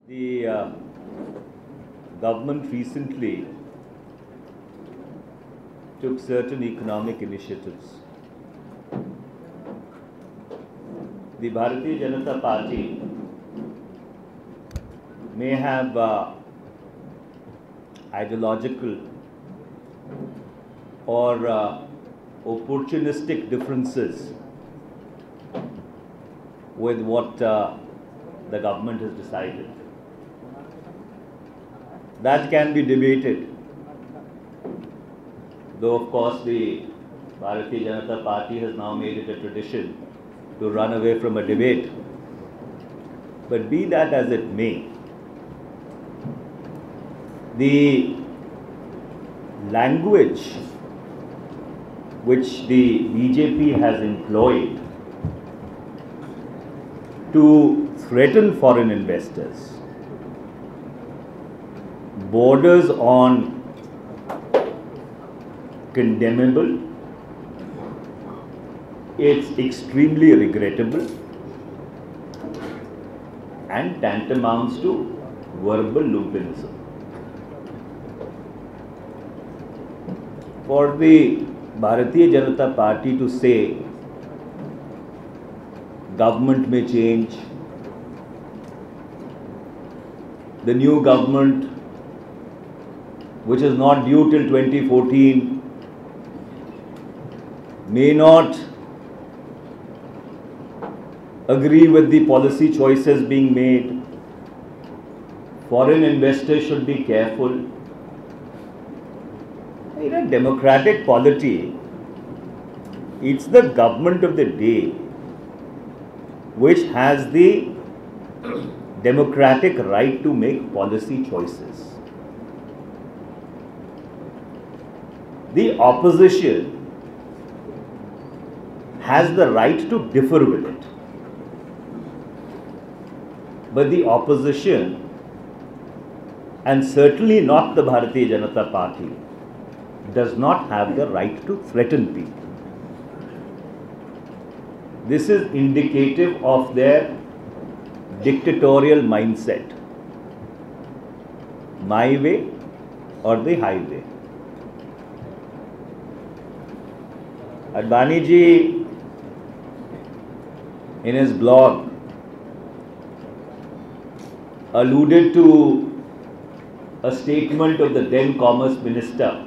The government recently took certain economic initiatives. The Bharatiya Janata Party may have ideological or opportunistic differences with what the government has decided. That can be debated, though of course the Bharatiya Janata Party has now made it a tradition to run away from a debate. But be that as it may, the language which the BJP has employed to threaten foreign investors borders on condemnable. It's extremely regrettable and tantamounts to verbal lumpenism. For the Bharatiya Janata Party to say government may change, the new government which is not due till 2014 may not agree with the policy choices being made, foreign investors should be careful. In a democratic polity, it's the government of the day which has the democratic right to make policy choices. The opposition has the right to differ with it. But the opposition, and certainly not the Bharatiya Janata Party, does not have the right to threaten people. This is indicative of their dictatorial mindset. My way or the highway. Advani ji, in his blog, alluded to a statement of the then Commerce Minister,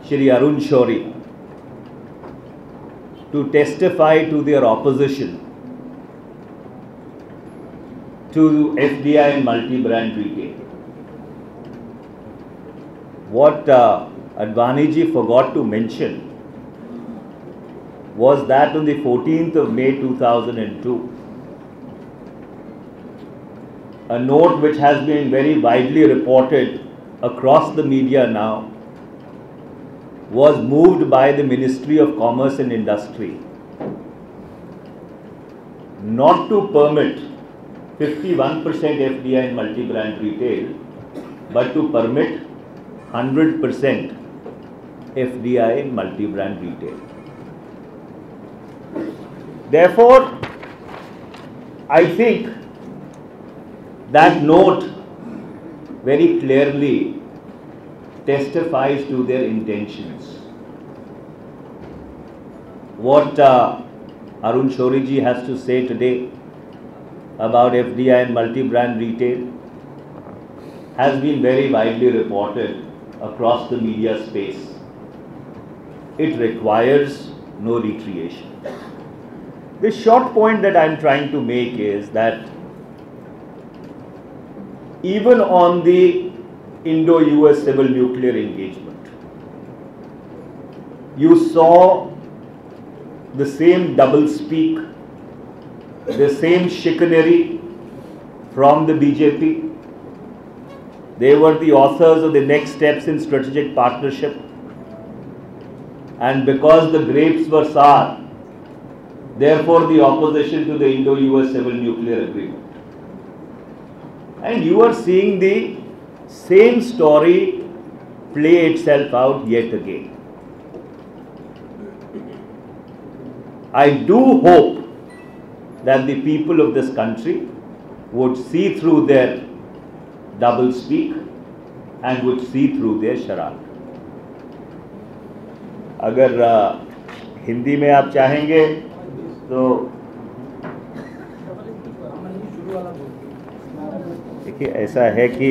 Shri Arun Shourie, to testify to their opposition to FDI and multi-brand retail. What Advani ji forgot to mention was that on the 14th of May 2002, a note which has been very widely reported across the media now was moved by the Ministry of Commerce and Industry not to permit 51% FDI in multi-brand retail, but to permit 100% FDI in multi-brand retail. Therefore, I think that note very clearly testifies to their intentions. What Arun Shourie ji has to say today about FDI and multi-brand retail has been very widely reported across the media space. It requires no recreation. The short point that I am trying to make is that even on the Indo-US civil nuclear engagement, you saw the same doublespeak, the same chicanery from the BJP. They were the authors of the next steps in strategic partnership, and because the grapes were sour, therefore the opposition to the Indo-US civil nuclear agreement. And you are seeing the same story play itself out yet again. I do hope that the people of this country would see through their double speak and would see through their शराब। अगर हिंदी में आप चाहेंगे तो देखिए, ऐसा है कि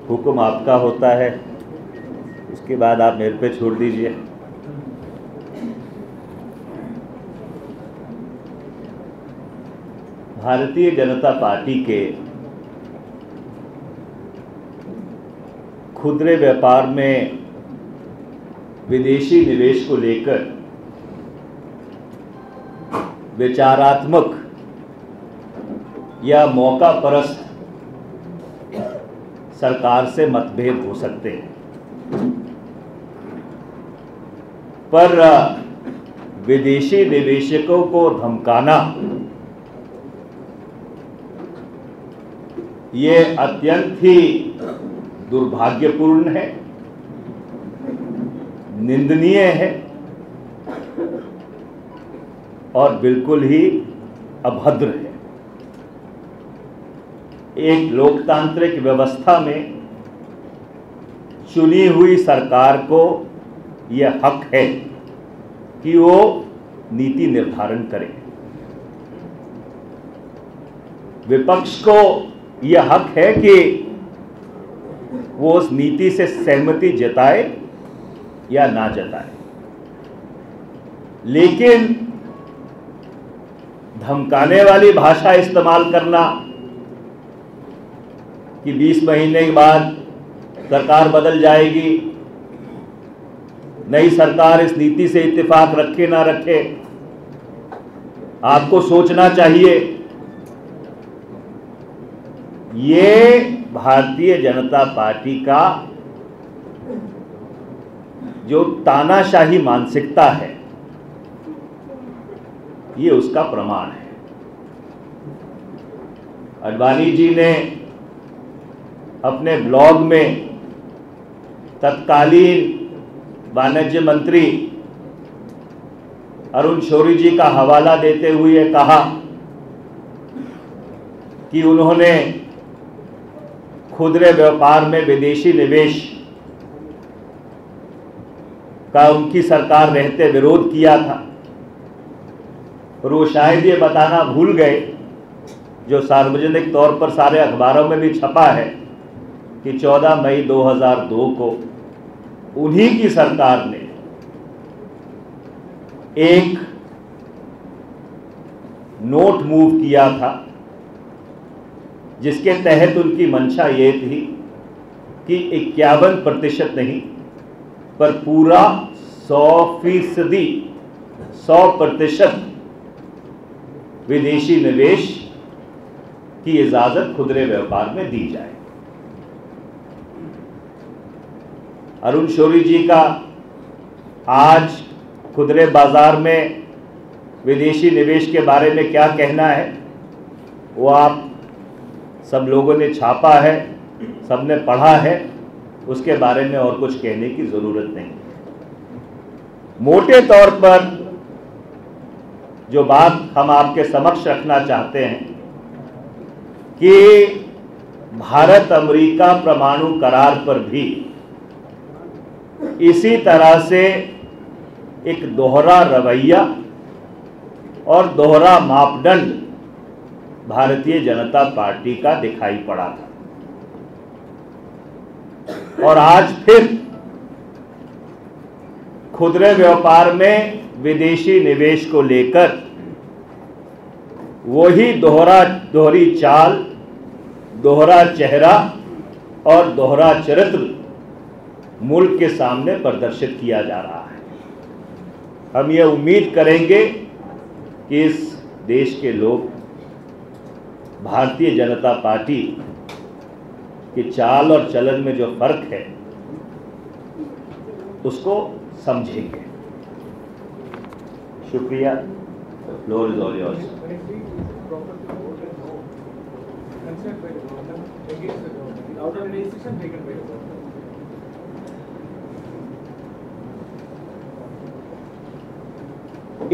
हुक्म आपका होता है, उसके बाद आप मेरे पे छोड़ दीजिए। भारतीय जनता पार्टी के खुदरे व्यापार में विदेशी निवेश को लेकर विचारात्मक या मौका परस्त सरकार से मतभेद हो सकते हैं, पर विदेशी निवेशकों को धमकाना ये अत्यंत ही दुर्भाग्यपूर्ण है, निंदनीय है और बिल्कुल ही अभद्र है। एक लोकतांत्रिक व्यवस्था में चुनी हुई सरकार को यह हक है कि वो नीति निर्धारण करे। विपक्ष को यह हक है कि वो उस नीति से सहमति जताए या ना जताए, लेकिन धमकाने वाली भाषा इस्तेमाल करना कि 20 महीने के बाद सरकार बदल जाएगी, नई सरकार इस नीति से इत्तेफाक रखे ना रखे, आपको सोचना चाहिए, ये भारतीय जनता पार्टी का जो तानाशाही मानसिकता है, ये उसका प्रमाण है। अडवाणी जी ने अपने ब्लॉग में तत्कालीन वाणिज्य मंत्री अरुण शौरी जी का हवाला देते हुए कहा कि उन्होंने खुदरे व्यापार में विदेशी निवेश का उनकी सरकार रहते विरोध किया था, और वो शायद ये बताना भूल गए, जो सार्वजनिक तौर पर सारे अखबारों में भी छपा है, कि 14 मई 2002 को उन्हीं की सरकार ने एक नोट मूव किया था, जिसके तहत उनकी मंशा ये थी कि 51% नहीं, पर पूरा 100% विदेशी निवेश की इजाजत खुदरे व्यापार में दी जाए। अरुण शौरी जी का आज खुदरे बाजार में विदेशी निवेश के बारे में क्या कहना है, वो आप सब लोगों ने छापा है, सबने पढ़ा है, उसके बारे में और कुछ कहने की ज़रूरत नहीं। मोटे तौर पर जो बात हम आपके समक्ष रखना चाहते हैं कि भारत अमेरिका परमाणु करार पर भी इसी तरह से एक दोहरा रवैया और दोहरा मापदंड भारतीय जनता पार्टी का दिखाई पड़ा था, और आज फिर खुदरे व्यापार में विदेशी निवेश को लेकर वही दोहरी चाल, दोहरा चेहरा और दोहरा चरित्र मुल्क के सामने प्रदर्शित किया जा रहा है। हम ये उम्मीद करेंगे कि इस देश के लोग भारतीय जनता पार्टी की चाल और चलन में जो फर्क है उसको समझेंगे। शुक्रिया। Floor is all yours.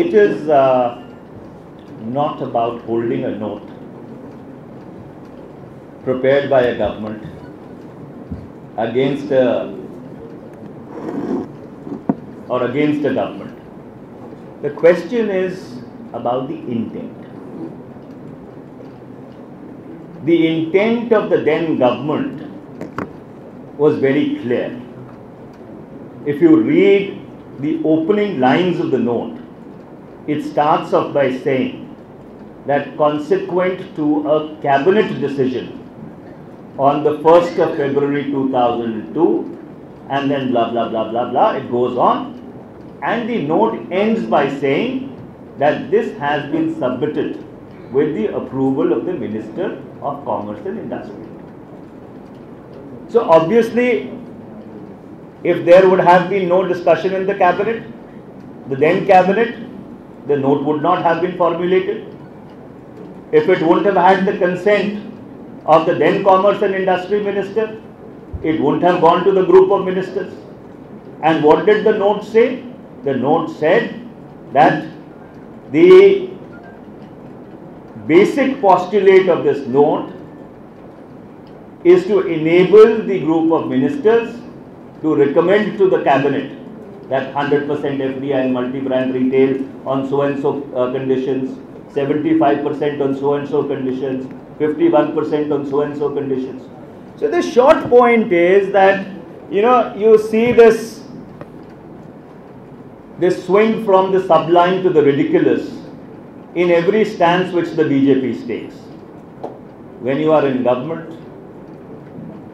it is not about holding a note prepared by a government against a government. The question is about the intent. The intent of the then government was very clear. If you read the opening lines of the note, it starts off by saying that consequent to a cabinet decision on the 1st of February 2002, and then blah blah blah blah blah, it goes on, and the note ends by saying that this has been submitted with the approval of the Minister of Commerce and Industry. So obviously, if there would have been no discussion in the cabinet, the then cabinet, the note would not have been formulated. If it wouldn't have had the consent of the then Commerce and Industry Minister, it wouldn't have gone to the group of ministers. And what did the note say? The note said that the basic postulate of this note is to enable the group of ministers to recommend to the cabinet that 100% FDI and multi-brand retail on so and so conditions, 75% on so and so conditions, 51% on so and so conditions. So the short point is that, you see this swing from the sublime to the ridiculous in every stance which the BJP takes. When you are in government,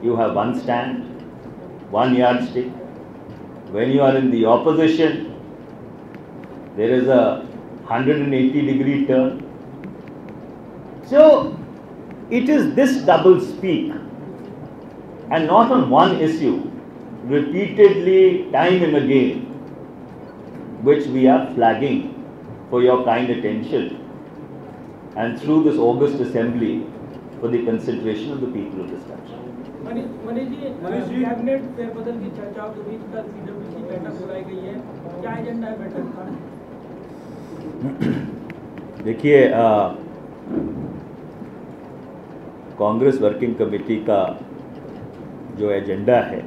you have one stand, one yardstick. When you are in the opposition, there is a 180-degree turn. So it is this double speak, and not on one issue, repeatedly, time and again, which we are flagging for your kind attention, and through this August Assembly for the consideration of the people of this country. Manish ji, cabinet फेरबदल की चर्चाओं के बीच कल CWC बैठक बुलाई गई है, क्या एजेंडा है बैठक का? देखिए, कांग्रेस वर्किंग कमेटी का जो एजेंडा है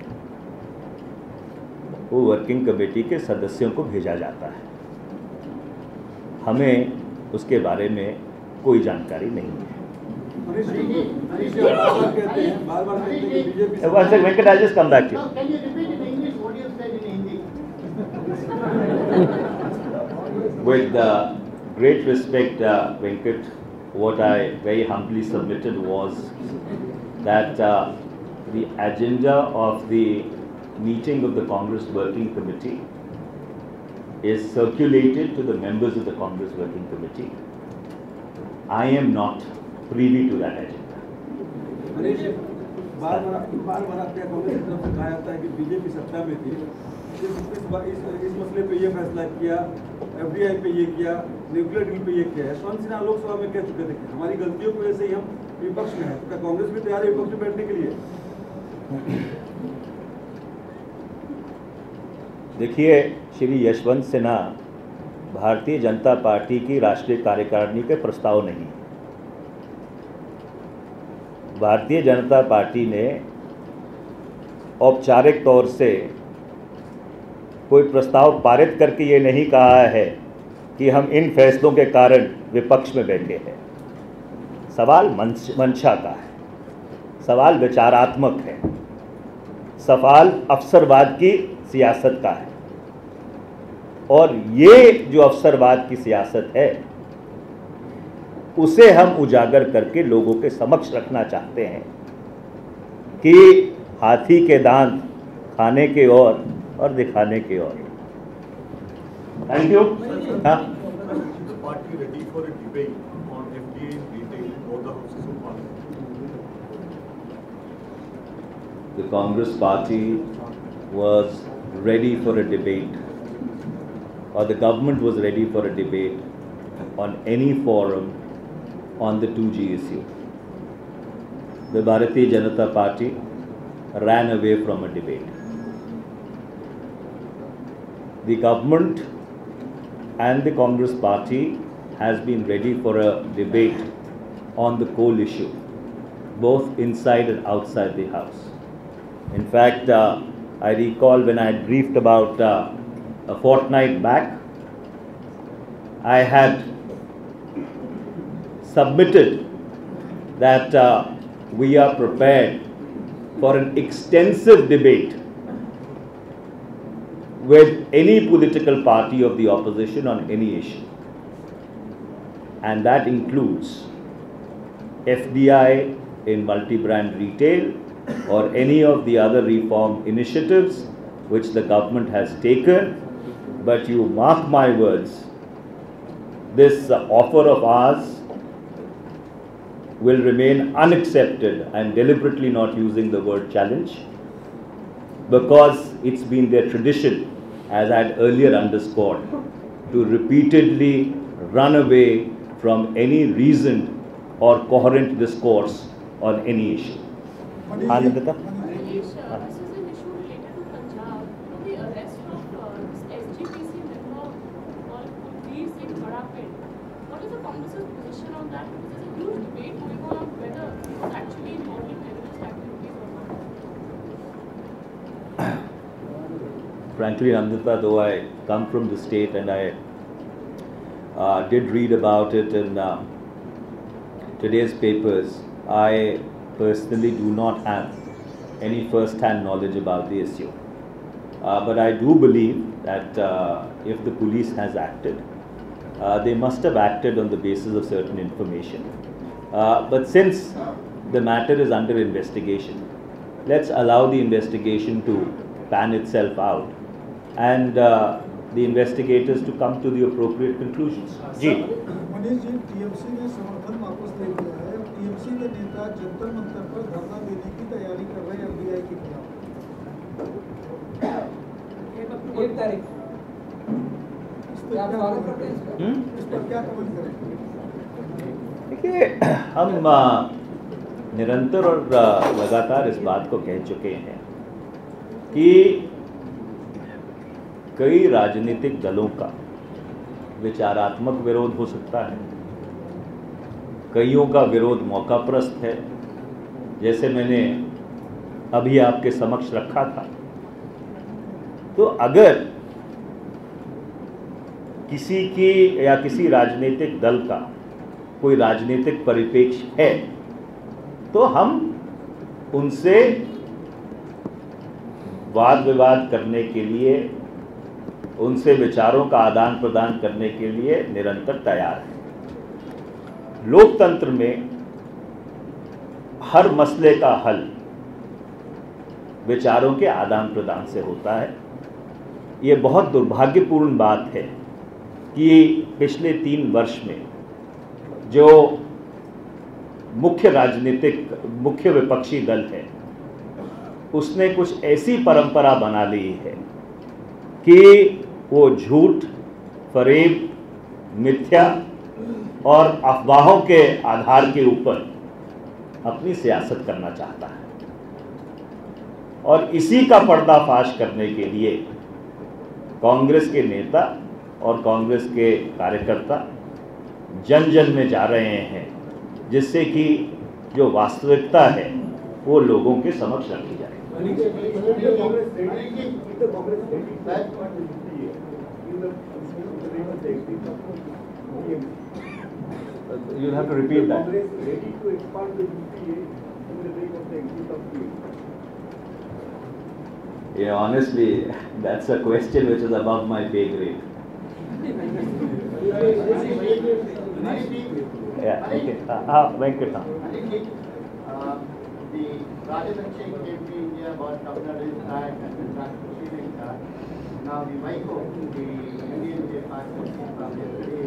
वो वर्किंग कमेटी के सदस्यों को भेजा जाता है। हमें उसके बारे में कोई जानकारी नहीं है। Venkat, I'll just come back to you. Can you repeat in English what you said in Hindi? With great respect, Venkat, what I very humbly submitted was that the agenda of the meeting of the Congress Working Committee is circulated to the members of the Congress Working Committee. I am not privy to that agenda. बार बार आपने कांग्रेस की तरफ से कहा जाता है कि BJP सत्ता में थी, इस मसले पे ये फैसला किया, एफडीआई पे ये किया, न्यूक्लियर डील पे ये किया। यशवंत सिन्हा लोकसभा में कह चुके थे कि हमारी गलतियों की वजह से ही हम विपक्ष में हैं। क्या कांग्रेस भी तैयार है विपक्ष में बैठने के लिए? देखिए, श्री यशवंत सिन्हा भारतीय जनता पार्टी की राष्ट्रीय कार्यकारिणी के प्रस्ताव नहीं। भारतीय जनता पार्टी ने औपचारिक तौर से कोई प्रस्ताव पारित करके ये नहीं कहा है कि हम इन फैसलों के कारण विपक्ष में बैठे हैं। सवाल मंशा का है, सवाल विचारात्मक है, सवाल अवसरवाद की सियासत का है। और ये जो अवसरवाद की सियासत है उसे हम उजागर करके लोगों के समक्ष रखना चाहते हैं कि हाथी के दांत खाने के और दिखाने के और। Thank you. Party ready for a debate on FDI retail in both the houses of parliament? The Congress party was ready for a debate, or the government was ready for a debate on any forum on the 2G issue. The Bharatiya Janata Party ran away from a debate. The government and the Congress party has been ready for a debate on the coal issue, both inside and outside the House. In fact, I recall when I had briefed about a fortnight back, I had submitted that we are prepared for an extensive debate with any political party of the opposition on any issue. And that includes FDI in multi-brand retail or any of the other reform initiatives which the government has taken. But you mark my words, this offer of ours will remain unaccepted. and deliberately not using the word challenge, because it's been their tradition, as I had earlier underscored, to repeatedly run away from any reasoned or coherent discourse on any issue. Anandita? Manish, this is an issue related to Punjab. The arrest of SGPC member called Kulveer Singh Badapet. What is the Congress's position on that? Because there's a huge debate going on whether he was actually involved in terrorist activities or not. Frankly, Nandita, though I come from the state and I did read about it in today's papers, I personally do not have any first-hand knowledge about the issue. But I do believe that if the police has acted, they must have acted on the basis of certain information. But since the matter is under investigation, let's allow the investigation to pan itself out and the investigators to come to the appropriate conclusions. Ji. Manish ji, TMC ने समर्थन वापस ले लिया है और TMC के नेता जंतर मंतर पर धरना देने की तैयारी कर रहे हैं एफडीआई के खिलाफ। 1 तारीख इस पर क्या कमेंट करेंगे? देखिए, हम निरंतर और लगातार इस बात को कह चुके हैं कि कई राजनीतिक दलों का विचारात्मक विरोध हो सकता है, कईयों का विरोध मौकाप्रस्त है, जैसे मैंने अभी आपके समक्ष रखा था। तो अगर किसी की या किसी राजनीतिक दल का कोई राजनीतिक परिप्रेक्ष्य है तो हम उनसे वाद विवाद करने के लिए, उनसे विचारों का आदान प्रदान करने के लिए निरंतर तैयार हैं। लोकतंत्र में हर मसले का हल विचारों के आदान प्रदान से होता है। ये बहुत दुर्भाग्यपूर्ण बात है कि पिछले 3 वर्ष में जो मुख्य विपक्षी दल है उसने कुछ ऐसी परंपरा बना ली है कि वो झूठ, फरेब, मिथ्या और अफवाहों के आधार के ऊपर अपनी सियासत करना चाहता है। और इसी का पर्दाफाश करने के लिए कांग्रेस के नेता और कांग्रेस के कार्यकर्ता जन जन में जा रहे हैं, जिससे कि जो वास्तविकता है वो लोगों के समक्ष रखी जाए। You'll have to repeat that. Ready to expand the UPA in the wake of the exit of PA? Yeah, honestly, that's a question which is above my pay grade. Yeah, okay. Venkat. The Rajapaksa came to India about a couple of days back and went back to Sri Lanka. Now the WICO, the Indian Department yesterday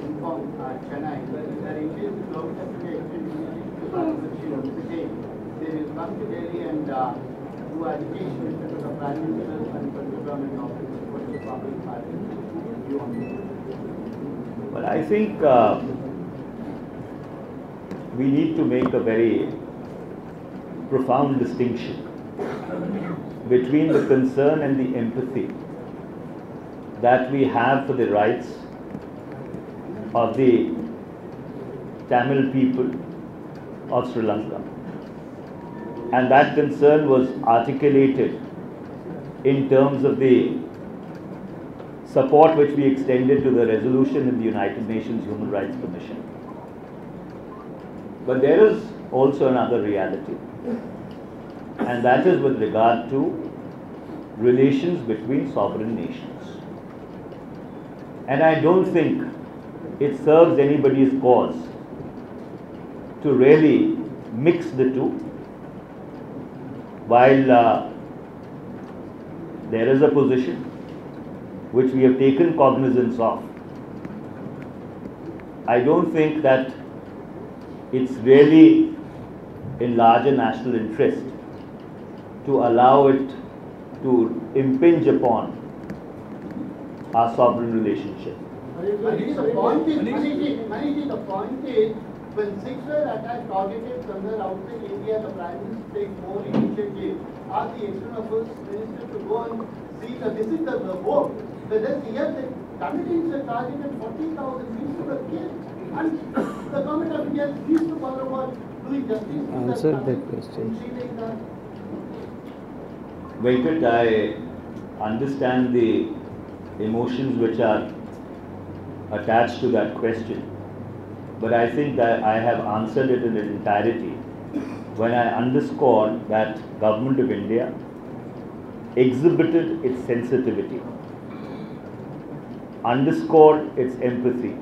informed Chennai that in case the cloud has to be extended to Rajapaksa again, they will come to Delhi and do agitation in front of the Prime Minister and for the government office for the public party. Well, I think we need to make a very profound distinction between the concern and the empathy that we have for the rights of the Tamil people of Sri Lanka. And that concern was articulated in terms of the support which we extended to the resolution in the United Nations Human Rights Commission. But there is also another reality, and that is with regard to relations between sovereign nations. And I don't think it serves anybody's cause to really mix the two. While there is a position which we have taken cognizance of, I don't think that it's really in larger national interest to allow it to impinge upon our sovereign relationship. Manish, the point is, when 6 were attacked targeted somewhere outside India, the Prime Minister takes more initiative. Ask the External Affairs Minister to go and visit the boat. Whereas here the Canadians are targeted 40,000 people were killed. And the government of India needs to bother about doing justice. Answer that question. Venkat, I understand the emotions which are attached to that question, but I think that I have answered it in its entirety when I underscored that Government of India exhibited its sensitivity, underscored its empathy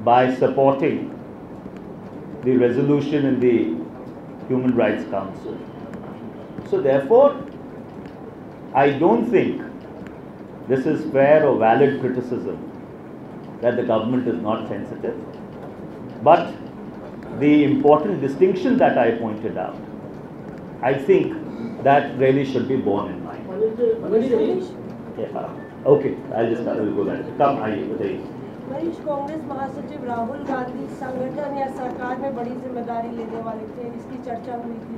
by supporting the resolution in the Human Rights Council. So therefore, I don't think this is fair or valid criticism that the government is not sensitive. But the important distinction that I pointed out, I think that really should be borne in mind. Yeah. Okay, I will go there. Come, बताइए. मनीष, कांग्रेस महासचिव राहुल गांधी संगठन या सरकार में बड़ी जिम्मेदारी लेने वाले थे, इसकी चर्चा हुई थी.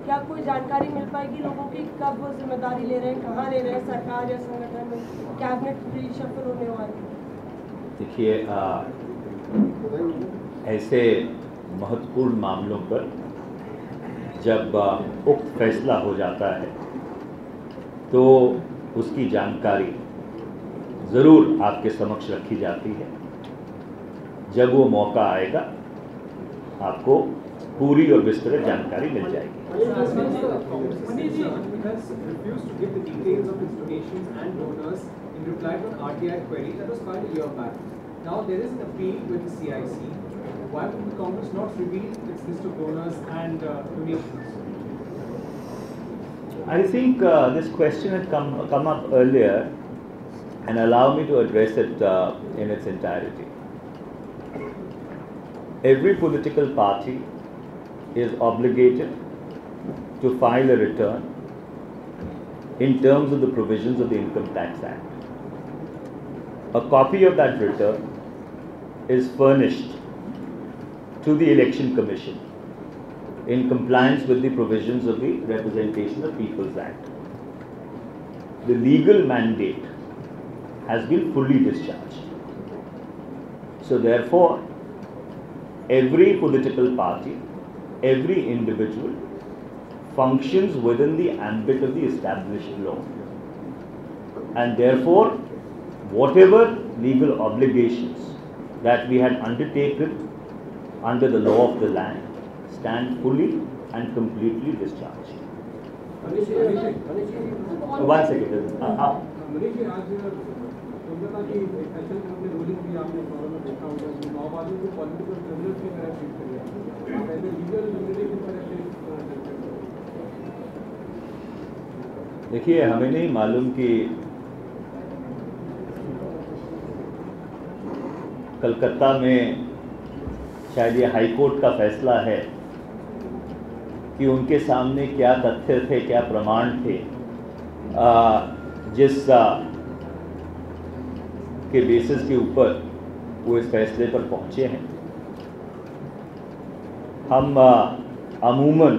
क्या कोई जानकारी मिल पाएगी लोगों की कब वो जिम्मेदारी ले रहे हैं, कहाँ ले रहे हैं, सरकार या संगठन में कैबिनेट रिशफल होने वाली? देखिए, ऐसे महत्वपूर्ण मामलों पर जब उक्त फैसला हो जाता है तो उसकी जानकारी ज़रूर आपके समक्ष रखी जाती है. जब वो मौका आएगा आपको पूरी और विस्तृत जानकारी मिल जाएगी. refused to give the details of its donations and donors in reply to an RTI query that was filed a year back. Now there is an appeal with the CIC. Why would the Congress not reveal its list of donors and donations? I think this question had come up earlier, and allow me to address it in its entirety. Every political party is obligated to file a return in terms of the provisions of the Income Tax Act. A copy of that return is furnished to the Election Commission in compliance with the provisions of the Representation of Peoples Act. The legal mandate has been fully discharged. So therefore, every political party, every individual functions within the ambit of the established law. And therefore, whatever legal obligations that we had undertaken under the law of the land stand fully and completely discharged. One second. Kolkata की action में ruling भी आपने follow में देखा होगा कि माओवादियों को पॉलिटिकल प्रिजनर्स की तरह ट्रीट किया, आप ऐसे लीगल इम्यूनिटी की तरह ट्रीट करते हैं. देखिए, हमें नहीं मालूम कि कलकत्ता में शायद ये हाई कोर्ट का फैसला है कि उनके सामने क्या तथ्य थे, क्या प्रमाण थे जिस के बेसिस के ऊपर वो इस फैसले पर पहुंचे हैं. हम अमूमन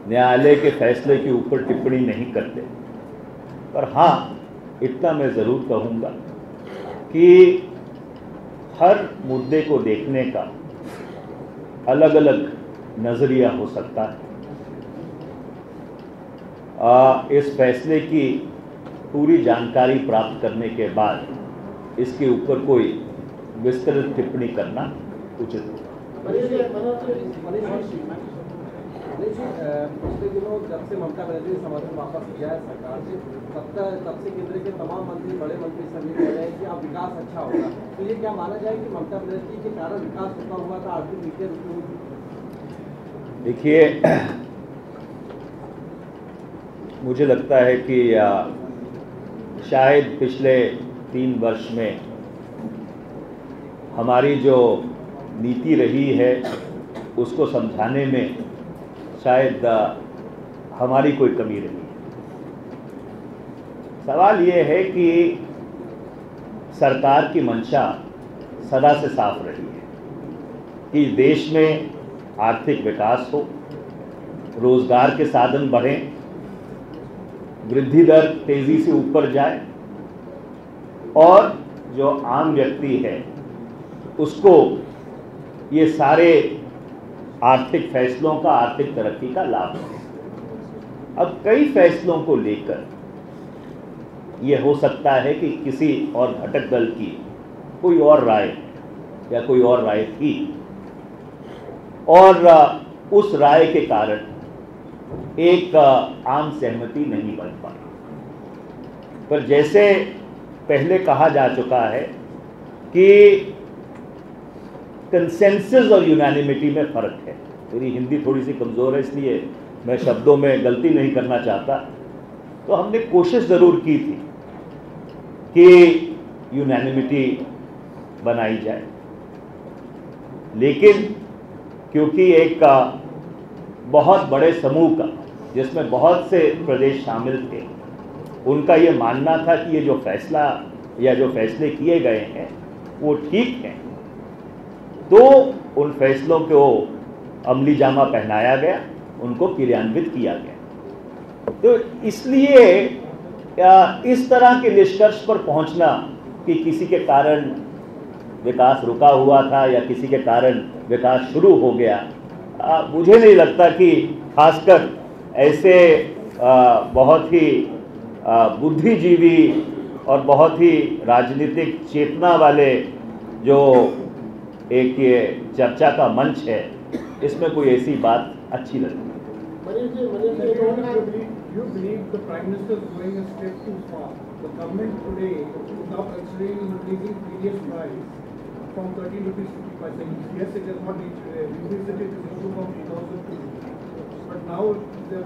न्यायालय के फैसले के ऊपर टिप्पणी नहीं करते, पर हाँ इतना मैं ज़रूर कहूँगा कि हर मुद्दे को देखने का अलग अलग नज़रिया हो सकता है। इस फैसले की पूरी जानकारी प्राप्त करने के बाद इसके ऊपर कोई विस्तृत टिप्पणी करना उचित होगा। पिछले दिनों जब से ममता बनर्जी ने समर्थन वापस किया है सरकार से, तब से केंद्र के तमाम मंत्री, बड़े मंत्री सभी कह रहे हैं कि अब विकास अच्छा होगा। तो ये क्या माना जाए कि ममता बनर्जी के कारण विकास रुका हुआ था, आर्थिक नीतियाँ रुकी हुई थी? देखिए, मुझे लगता है कि शायद पिछले 3 वर्ष में हमारी जो नीति रही है उसको समझाने में शायद हमारी कोई कमी रही है। सवाल ये है कि सरकार की मंशा सदा से साफ रही है कि देश में आर्थिक विकास हो, रोजगार के साधन बढ़ें, वृद्धि दर तेजी से ऊपर जाए और जो आम व्यक्ति है उसको ये सारे आर्थिक फैसलों का, आर्थिक तरक्की का लाभ है। अब कई फैसलों को लेकर ये हो सकता है कि किसी और घटक दल की कोई और राय या कोई और राय थी और उस राय के कारण एक आम सहमति नहीं बन पाई। पर जैसे पहले कहा जा चुका है कि कंसेंसस और यूनानिमिटी में फ़र्क है। मेरी हिंदी थोड़ी सी कमज़ोर है इसलिए मैं शब्दों में गलती नहीं करना चाहता। तो हमने कोशिश ज़रूर की थी कि यूनानिमिटी बनाई जाए, लेकिन क्योंकि एक बहुत बड़े समूह का, जिसमें बहुत से प्रदेश शामिल थे, उनका ये मानना था कि ये जो फैसला या जो फैसले किए गए हैं वो ठीक हैं, तो उन फैसलों को अमली जामा पहनाया गया, उनको क्रियान्वित किया गया। तो इसलिए इस तरह के निष्कर्ष पर पहुंचना कि किसी के कारण विकास रुका हुआ था या किसी के कारण विकास शुरू हो गया, मुझे नहीं लगता कि खासकर ऐसे बहुत ही बुद्धिजीवी और बहुत ही राजनीतिक चेतना वाले जो एक ये चर्चा का मंच है, इसमें कोई ऐसी बात अच्छी लगती है। You believe the Prime Minister is going a step too far? The government today is now considering increasing TDS price from 13 rupees to 55 cents. Yes, it has not revisited its issue from 2002. But now the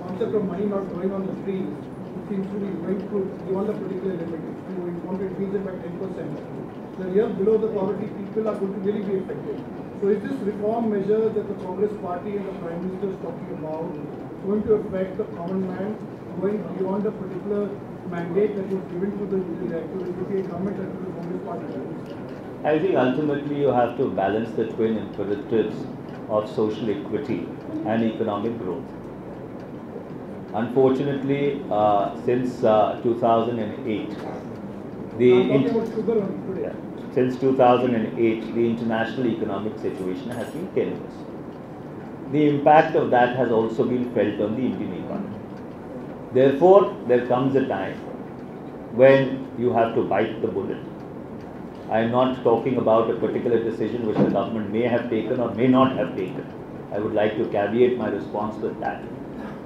concept of money not going on the streets seems to be going to beyond a particular limit. If you want to increase it by 10%, the year below the poverty people are going to really be affected. So is this reform measure that the Congress party and the Prime Minister is talking about going to affect the common man, going beyond the particular mandate that was given to the UPA government and to the Congress party? I think ultimately you have to balance the twin imperatives of social equity and economic growth. Unfortunately, since 2008, since 2008, the international economic situation has been tenuous. The impact of that has also been felt on the Indian economy. Therefore, there comes a time when you have to bite the bullet. I am not talking about a particular decision which the government may have taken or may not have taken. I would like to caveat my response with that.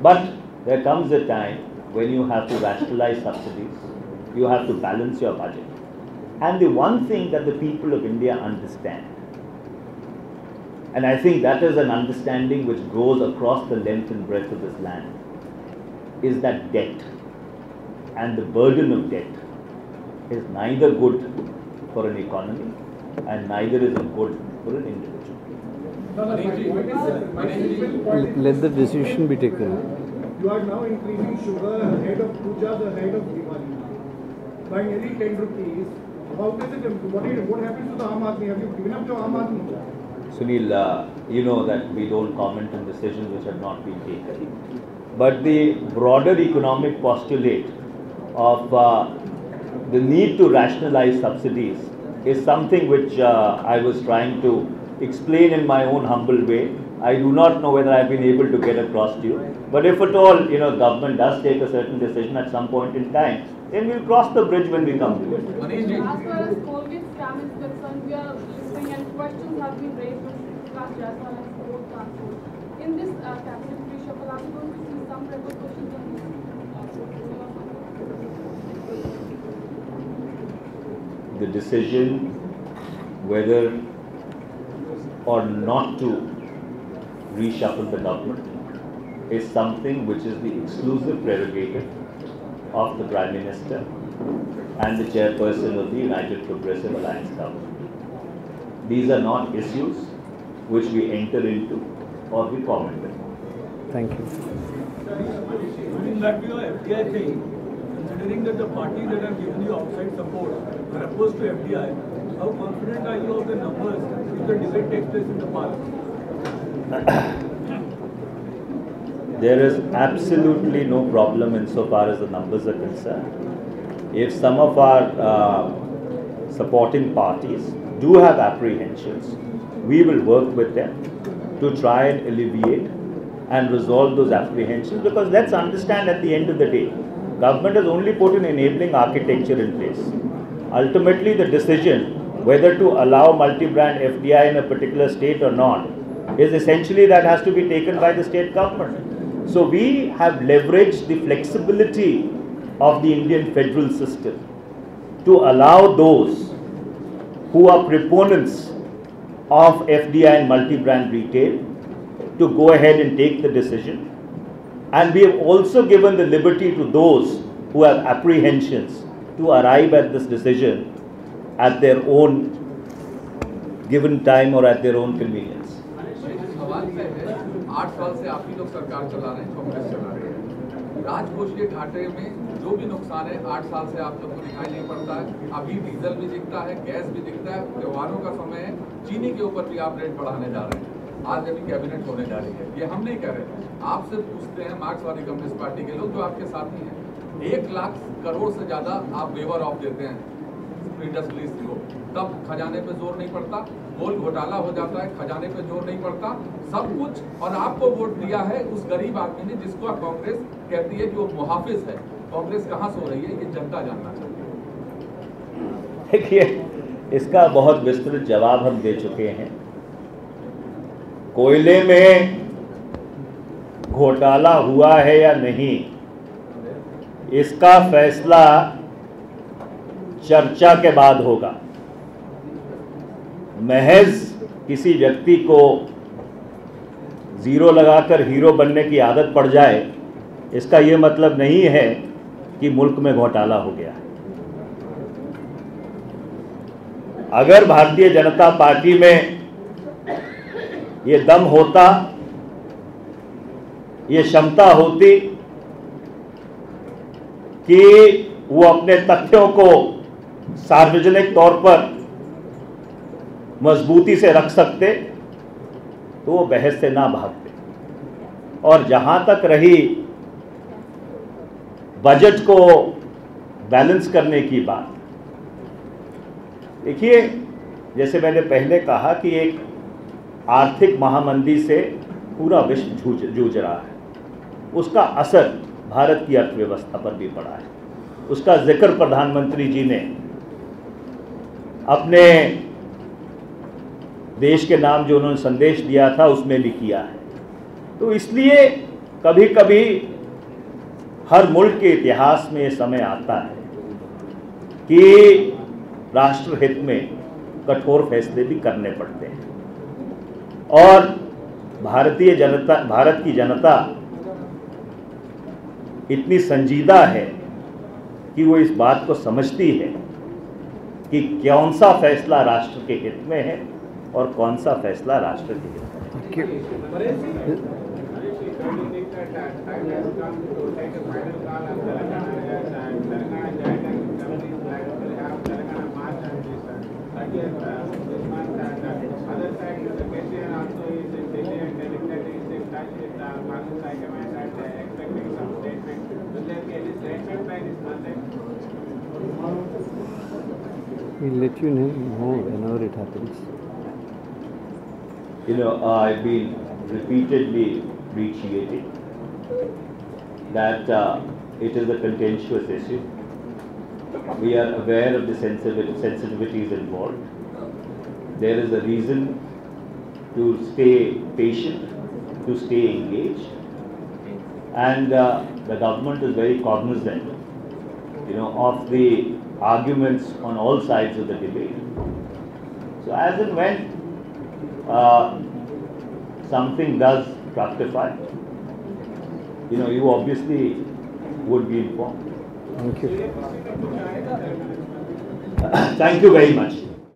But there comes a time when you have to rationalize subsidies, you have to balance your budget. And the one thing that the people of India understand, and I think that is an understanding which goes across the length and breadth of this land, is that debt and the burden of debt is neither good for an economy and neither is it good for an individual. Let the decision be taken. You are now increasing sugar ahead of pujas, ahead of Diwali, by nearly 10 rupees. How is it? What happens to the Aam Aadmi? Have you given up to Aam Aadmi? Sunil, you know that we don't comment on decisions which have not been taken. But the broader economic postulate of the need to rationalize subsidies is something which I was trying to explain in my own humble way. I do not know whether I've been able to get across to you. But if at all, government does take a certain decision at some point in time, then we'll cross the bridge when we come to it. As far as Colgate scam is concerned, we are listening and questions have been raised on Vikas Jaiswal and Sport Transport. In this cabinet reshuffle, are we going to see some repercussions on this? The decision whether or not to reshuffle the government is something which is the exclusive prerogative of the Prime Minister and the chairperson of the United Progressive Alliance government. These are not issues which we enter into or we comment on. Thank you. Coming back to your FDI thing, considering that the parties that have given you outside support are opposed to FDI, how confident are you of the numbers if the debate takes place in the parliament? There is absolutely no problem insofar as the numbers are concerned. If some of our supporting parties do have apprehensions, we will work with them to try and alleviate and resolve those apprehensions, because let's understand, at the end of the day, government has only put an enabling architecture in place. Ultimately, the decision whether to allow multi-brand FDI in a particular state or not is essentially that has to be taken by the state government. So we have leveraged the flexibility of the Indian federal system to allow those who are proponents of FDI and multi-brand retail to go ahead and take the decision. And we have also given the liberty to those who have apprehensions to arrive at this decision at their own given time or at their own convenience. सवाल ये है, 8 साल से आप ही लोग सरकार चला रहे हैं, कांग्रेस चला रहे हैं। राजकोष के घाटे में जो भी नुकसान है 8 साल से आप लोग को दिखाई नहीं पड़ता है। अभी डीजल भी दिखता है, गैस भी दिखता है, त्योहारों का समय है, चीनी के ऊपर भी आप रेट बढ़ाने जा रहे हैं। आज अभी कैबिनेट होने जा रही है, ये हम नहीं कह रहे। आपसे पूछते हैं मार्क्सवादी कम्युनिस्ट पार्टी के लोग जो आपके साथी हैं, 1 लाख करोड़ से ज्यादा आप वेवर ऑफ देते हैं इंडस्ट्रीज को, तब खजाने पे जोर नहीं पड़ता, गोल घोटाला हो जाता है, खजाने पे जोर नहीं पड़ता, सब कुछ। और आपको वोट दिया है उस गरीब आदमी ने जिसको कांग्रेस कहती है कि वो मुहाफिज है। कांग्रेस कहाँ सो रही है, ये जनता जानना चाहती है। देखिए, इसका बहुत विस्तृत जवाब हम दे चुके हैं। कोयले में घोटाला हुआ है या नहीं, इसका फैसला चर्चा के बाद होगा। महज किसी व्यक्ति को जीरो लगाकर हीरो बनने की आदत पड़ जाए, इसका ये मतलब नहीं है कि मुल्क में घोटाला हो गया है। अगर भारतीय जनता पार्टी में ये दम होता, ये क्षमता होती कि वो अपने तथ्यों को सार्वजनिक तौर पर मजबूती से रख सकते, तो वो बहस से ना भागते। और जहां तक रही बजट को बैलेंस करने की बात, देखिए, जैसे मैंने पहले कहा कि एक आर्थिक महामंदी से पूरा विश्व जूझ रहा है, उसका असर भारत की अर्थव्यवस्था पर भी पड़ा है। उसका जिक्र प्रधानमंत्री जी ने अपने देश के नाम जो उन्होंने संदेश दिया था उसमें भी किया है। तो इसलिए कभी कभी हर मुल्क के इतिहास में ये समय आता है कि राष्ट्रहित में कठोर फैसले भी करने पड़ते हैं। और भारत की जनता इतनी संजीदा है कि वो इस बात को समझती है कि कौन सा फैसला राष्ट्र के हित में है और कौन सा फैसला राष्ट्र के हित में है। We'll let you know whenever it happens. You know, I've been repeatedly reiterating that it is a contentious issue. We are aware of the sensitivities involved. There is a reason to stay patient, to stay engaged, and the government is very cognizant, you know, of the arguments on all sides of the debate. So as and when something does fructify, you know, you obviously would be informed. Thank you. Thank you very much.